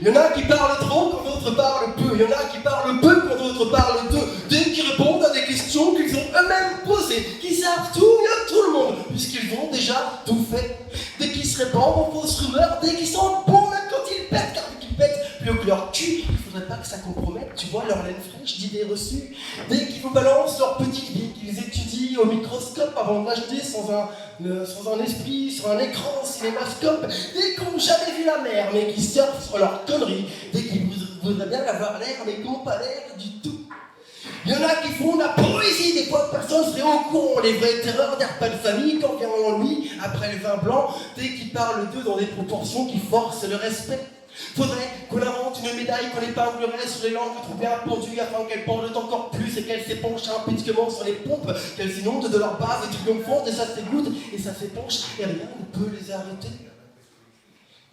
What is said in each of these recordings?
Il y en a qui parlent trop quand d'autres parlent peu. Il y en a qui parlent peu quand d'autres parlent d'eux. Dès qu'ils répondent à des questions qu'ils ont eux-mêmes posées, qui savent tout, il y a tout le monde, puisqu'ils ont déjà tout fait. Dès qu'ils se répandent en fausses rumeurs, dès qu'ils sentent bon même quand ils pètent, car vu qu'ils pètent plus haut que leur cul, il faudrait pas que ça compromette, tu vois, leur laine fraîche d'idées reçues. Dès qu'ils vous balancent leur petite vie qu'ils étudient au microscope avant de l'acheter sans un esprit, sur un écran cinémascope, dès qu'ils n'ont jamais vu la mer, mais qui surfent sur leurs conneries, dès qu'ils voudraient bien avoir l'air, mais qui n'ont pas l'air du tout. Il y en a qui font de la poésie, des fois que personne serait au courant, les vraies terreurs des repas de famille, quand vient l'ennui, après le vin blanc, dès qu'ils parlent d'eux dans des proportions qui forcent le respect. Faudrait qu'on invente une médaille, qu'on épinglerait sur les langues trop bien pendues afin qu'elles pendent encore plus et qu'elles s'épanchent impudiquement sur les pompes, qu'elles inondent de leur bave et triomphantes et ça s'égoutte et ça s'épanche et rien ne peut les arrêter.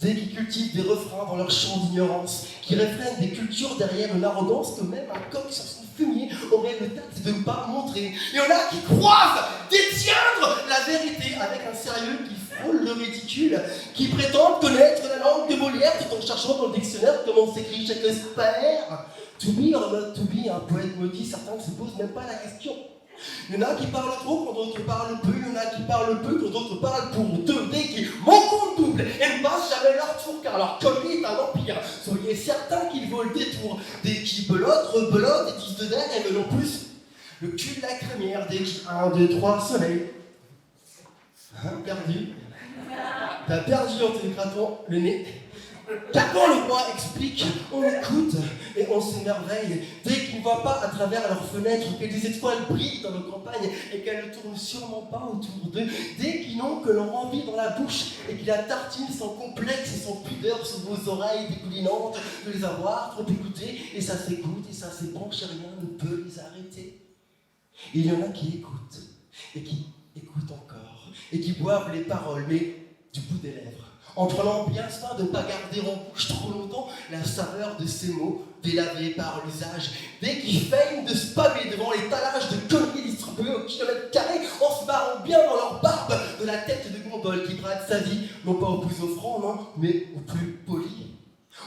Dès qu'ils cultivent des refrains dans leur champ d'ignorance, qui reflètent des cultures derrière une arrogance que même un coq sur son fumier aurait le tact de ne pas montrer. Il y en a qui croient détiendre la vérité avec un sérieux qui frôle le ridicule, qui prétendent connaître la langue de Molière tout en cherchant dans le dictionnaire comment s'écrit Shakespeare. To be or not to be, un poète maudit, certains ne se posent même pas la question. Il y en a qui parlent trop quand d'autres parlent peu, il y en a qui parlent peu quand d'autres parlent pour deux, dès qu'ils mon compte double et ne passent jamais leur tour car leur connerie est un empire. Soyez certains qu'ils volent des tours, dès qu'ils belottent, rebelotent et disent de dingue et veulent plus le cul de la crémière, dès qu'ils 1, 2, 3, soleil. Hein, perdu. T'as perdu en t'écratant le nez. Car quand le roi explique, on écoute et on s'émerveille dès qu'ils ne voient pas à travers leurs fenêtres que des étoiles brillent dans nos campagnes et qu'elles ne tournent sûrement pas autour d'eux, dès qu'ils n'ont que leur envie dans la bouche et qu'ils la tartinent sans complexe et sans pudeur sous vos oreilles dégoulinantes de les avoir trop écoutés et ça s'écoute et ça s'épanche et rien ne peut les arrêter. Et il y en a qui écoutent et qui écoutent encore et qui boivent les paroles mais du bout des lèvres, en prenant bien soin de ne pas garder en bouche trop longtemps la saveur de ces mots délavés par l'usage, dès qu'ils feignent de spammer devant les talages de conneries distribuées au kilomètre carré en se barrant bien dans leur barbe de la tête de gondole qui brade sa vie, non pas au plus offrant, non, mais au plus poli.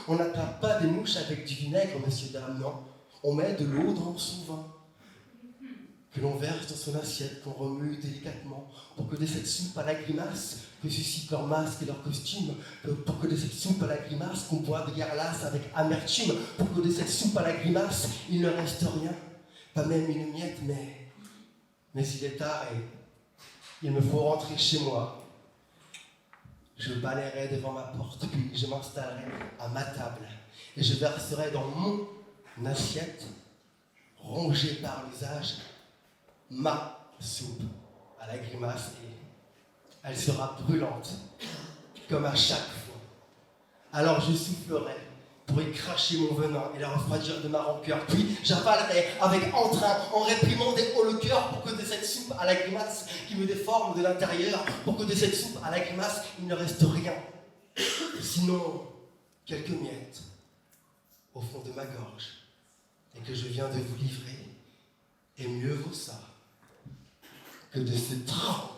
On n'attrape pas des mouches avec du vinaigre, monsieur, dame, non. On met de l'eau dans son vin, que l'on verse dans son assiette, qu'on remue délicatement, pour que de cette soupe à la grimace que suscitent leurs masques et leurs costumes, pour que de cette soupe à la grimace qu'on boit de guerre lasse avec amertume, pour que de cette soupe à la grimace, il ne reste rien, pas même une miette, mais il est tard et il me faut rentrer chez moi. Je balayerai devant ma porte, puis je m'installerai à ma table, et je verserai dans mon assiette, rongée par l'usage, ma soupe à la grimace et elle sera brûlante, comme à chaque fois. Alors je soufflerai pour y cracher mon venin et la refroidir de ma rancœur, puis j'avalerai avec entrain en réprimant des hauts le cœur pour que de cette soupe à la grimace qui me déforme de l'intérieur, pour que de cette soupe à la grimace il ne reste rien, sinon quelques miettes au fond de ma gorge et que je viens de vous livrer, et mieux vaut ça que de se tremper